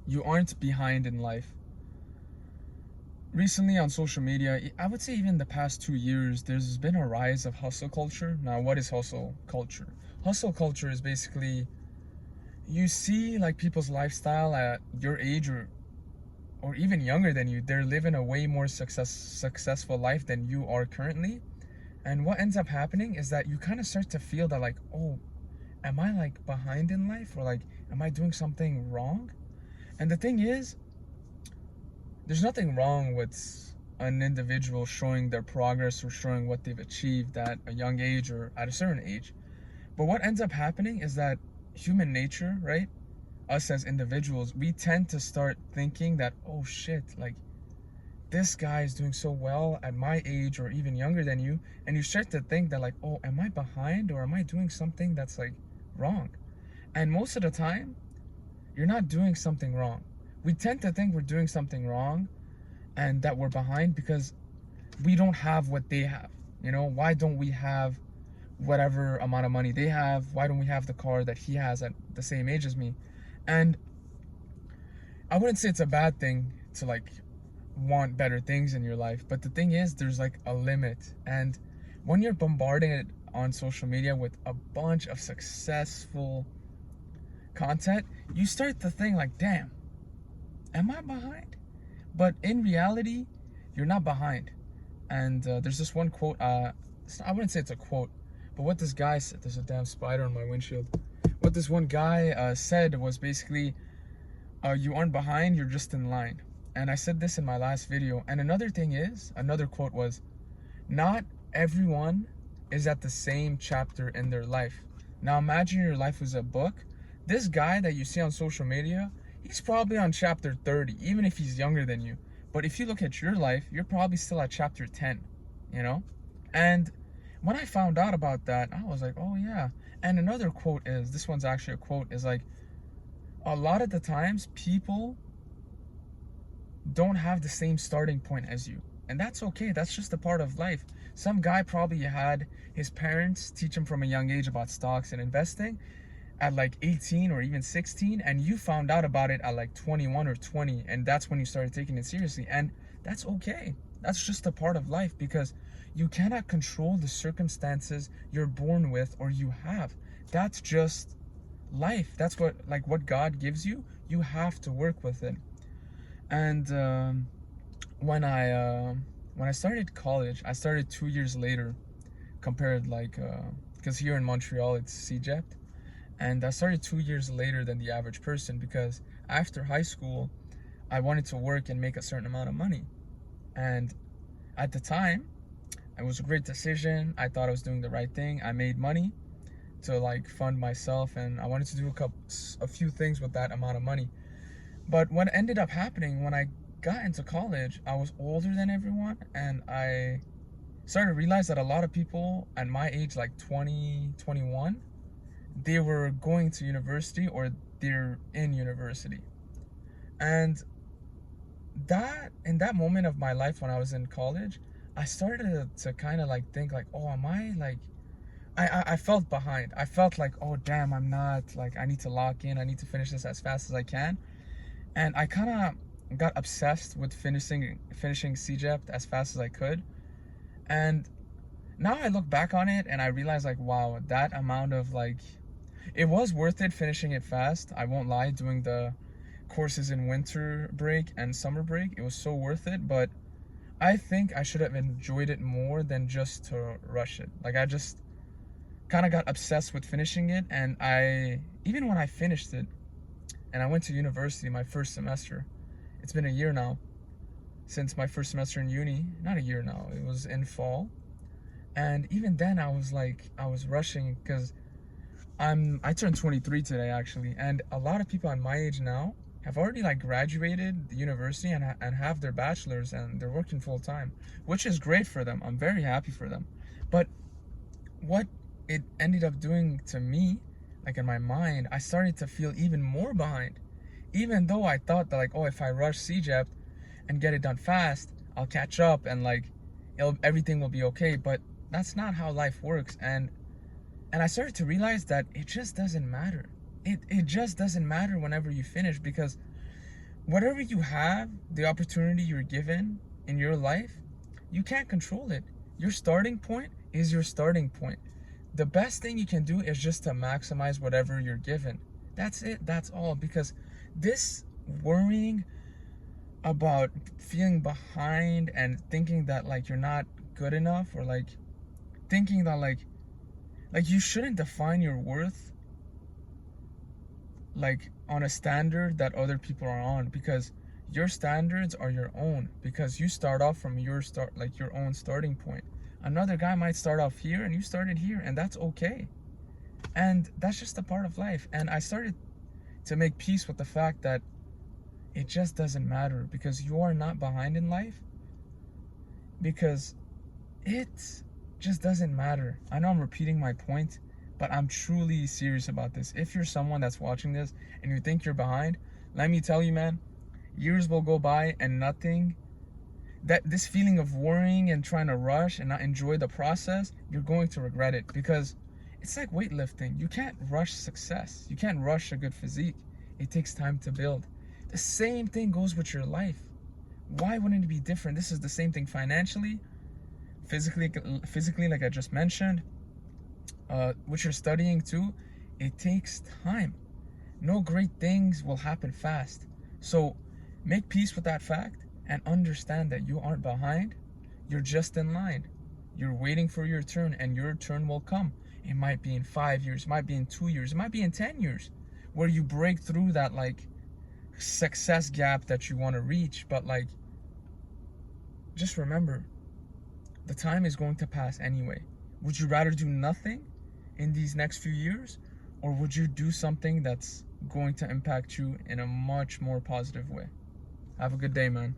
you aren't behind in life. Recently on social media, I would say even the past 2 years, there's been a rise of hustle culture. Now, what is hustle culture? Hustle culture is basically you see like people's lifestyle at your age or even younger than you. They're living a way more successful life than you are currently. And what ends up happening is that you kind of start to feel that like, oh, am I like behind in life, or like am I doing something wrong? And the thing is, there's nothing wrong with an individual showing their progress or showing what they've achieved at a young age or at a certain age. But what ends up happening is that human nature, right? Us as individuals, we tend to start thinking that, oh shit, like this guy is doing so well at my age or even younger than you. And you start to think that, like, oh, am I behind or am I doing something that's like wrong? And most of the time, you're not doing something wrong. We tend to think we're doing something wrong and that we're behind because we don't have what they have. You know, why don't we have whatever amount of money they have? Why don't we have the car that he has at the same age as me? And I wouldn't say it's a bad thing to like want better things in your life, but the thing is, there's like a limit. And when you're bombarding it on social media with a bunch of successful content, you start to think like, damn, am I behind? But in reality, you're not behind. And there's this one quote, I wouldn't say it's a quote, but what this guy said, there's a damn spider on my windshield. What this one guy said was basically, you aren't behind, you're just in line. And I said this in my last video. And another thing is, another quote was, not everyone is at the same chapter in their life. Now imagine your life was a book. This guy that you see on social media, he's probably on chapter 30, even if he's younger than you. But if you look at your life, you're probably still at chapter 10, you know? And when I found out about that, I was like, oh yeah. And another quote is, this one's actually a quote, is like, a lot of the times people don't have the same starting point as you. And that's okay. That's just a part of life. Some guy probably had his parents teach him from a young age about stocks and investing at like 18 or even 16, and you found out about it at like 21 or 20, and that's when you started taking it seriously. And that's okay. That's just a part of life, because you cannot control the circumstances you're born with or you have. That's just life. That's what God gives you. You have to work with it. And when I started college, I started 2 years later compared, like, because here in Montreal it's CEGEP, and I started 2 years later than the average person, because after high school I wanted to work and make a certain amount of money. And at the time, it was a great decision. I thought I was doing the right thing. I made money to like fund myself, and I wanted to do a few things with that amount of money. But what ended up happening when I got into college, I was older than everyone, and I started to realize that a lot of people at my age, like 20, 21, they were going to university or they're in university. And that, in that moment of my life when I was in college, I started to kind of like think like, oh, am I like, I felt behind. I felt like, oh damn, I'm not, like, I need to lock in, I need to finish this as fast as I can. And I kind of got obsessed with finishing CEGEP as fast as I could. And now I look back on it and I realize like, wow, that amount of like, it was worth it finishing it fast. I won't lie, doing the courses in winter break and summer break, it was so worth it. But I think I should have enjoyed it more than just to rush it. Like, I just kind of got obsessed with finishing it. And even when I finished it and I went to university my first semester, it's been a year now since my first semester in uni. Not a year now, it was in fall. And even then I was like, I was rushing because I turned 23 today actually, and a lot of people on my age now have already like graduated the university and have their bachelors, and they're working full time, which is great for them. I'm very happy for them. But what it ended up doing to me, like in my mind, I started to feel even more behind. Even though I thought that like, oh, if I rush CEGEP and get it done fast, I'll catch up and like everything will be okay. But that's not how life works. And I started to realize that it just doesn't matter. It just doesn't matter whenever you finish, because whatever you have, the opportunity you're given in your life, you can't control it. Your starting point is your starting point. The best thing you can do is just to maximize whatever you're given. That's it. That's all. Because this worrying about feeling behind and thinking that like you're not good enough, or like thinking that like you shouldn't define your worth like on a standard that other people are on, because your standards are your own, because you start off from your own starting point. Another guy might start off here and you started here, and that's okay. And that's just a part of life. And I started to make peace with the fact that it just doesn't matter, because you are not behind in life, because it just doesn't matter. I know I'm repeating my point, but I'm truly serious about this. If you're someone that's watching this and you think you're behind, let me tell you, man, years will go by and nothing, that this feeling of worrying and trying to rush and not enjoy the process, you're going to regret it. Because it's like weightlifting. You can't rush success. You can't rush a good physique. It takes time to build. The same thing goes with your life. Why wouldn't it be different? This is the same thing financially, physically, like I just mentioned, what you're studying too. It takes time. No great things will happen fast. So make peace with that fact and understand that you aren't behind. You're just in line. You're waiting for your turn, and your turn will come. It might be in 5 years, it might be in 2 years, it might be in 10 years, where you break through that like success gap that you want to reach. But like, just remember, the time is going to pass anyway. Would you rather do nothing in these next few years, or would you do something that's going to impact you in a much more positive way? Have a good day, man.